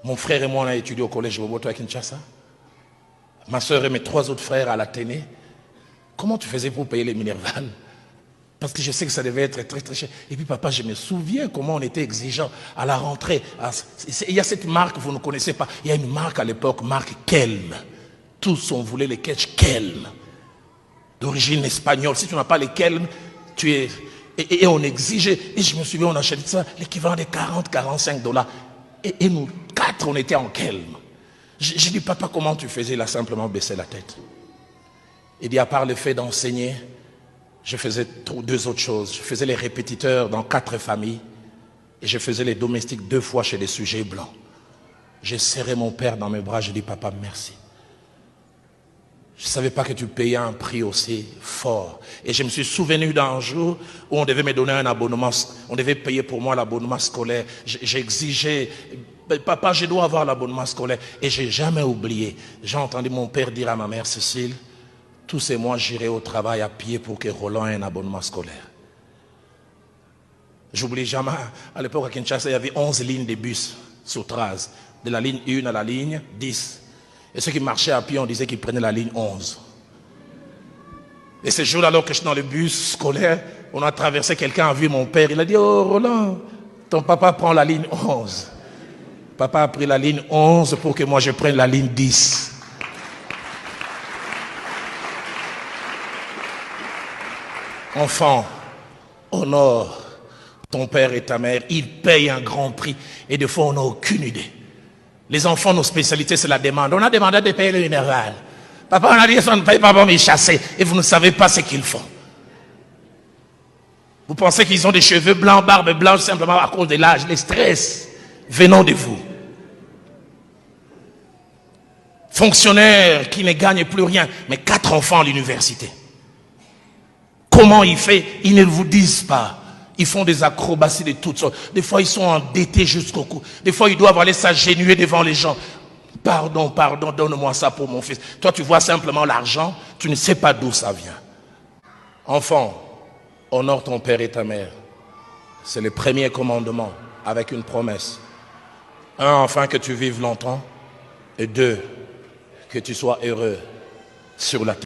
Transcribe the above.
Mon frère et moi, on a étudié au collège Boboto à Kinshasa. Ma soeur et mes 3 autres frères à l'Athénée. Comment tu faisais pour payer les Minerval? Parce que je sais que ça devait être très très cher. Et puis papa, je me souviens comment on était exigeant à la rentrée. Il y a cette marque, vous ne connaissez pas. Il y a une marque à l'époque, marque Kelm. Tous on voulait les ketch Kelm. D'origine espagnole. Si tu n'as pas les Kelm, tu es... Et on exigeait. Et je me souviens, on achetait ça, l'équivalent de 40-45 $. Et nous 4, on était en Kelm. J'ai dit, papa, comment tu faisais? Il a simplement baissé la tête. Il dit, à part le fait d'enseigner, je faisais 2 autres choses. Je faisais les répétiteurs dans 4 familles et je faisais les domestiques 2 fois chez des sujets blancs. J'ai serré mon père dans mes bras, je dis, papa, merci. Je ne savais pas que tu payais un prix aussi fort. Et je me suis souvenu d'un jour où on devait me donner un abonnement, on devait payer pour moi l'abonnement scolaire. J'exigeais, papa, je dois avoir l'abonnement scolaire. Et je n'ai jamais oublié. J'ai entendu mon père dire à ma mère Cécile, tous ces mois, j'irai au travail à pied pour que Roland ait un abonnement scolaire. J'oublie jamais, à l'époque à Kinshasa, il y avait 11 lignes de bus sur Traz, de la ligne 1 à la ligne 10. Et ceux qui marchaient à pied, on disait qu'ils prenaient la ligne 11. Et ce jour-là, alors que je suis dans le bus scolaire, on a traversé, quelqu'un a vu mon père, il a dit, oh Roland, ton papa prend la ligne 11. Papa a pris la ligne 11 pour que moi je prenne la ligne 10. Enfant, honore ton père et ta mère, ils payent un grand prix et des fois on n'a aucune idée. Les enfants, nos spécialités, c'est la demande. On a demandé de payer le minéral. Papa, on a dit, on ne paye pas pour me chasser. Et vous ne savez pas ce qu'ils font. Vous pensez qu'ils ont des cheveux blancs, barbe blanche, simplement à cause de l'âge, les stress venant de vous. Fonctionnaire qui ne gagne plus rien, mais 4 enfants à l'université. Comment il fait? Ils ne vous disent pas. Ils font des acrobaties de toutes sortes. Des fois, ils sont endettés jusqu'au cou. Des fois, ils doivent aller s'agenouiller devant les gens. Pardon, pardon, donne-moi ça pour mon fils. Toi, tu vois simplement l'argent, tu ne sais pas d'où ça vient. Enfant, honore ton père et ta mère. C'est le premier commandement avec une promesse. 1, afin que tu vives longtemps. Et 2, que tu sois heureux sur la terre.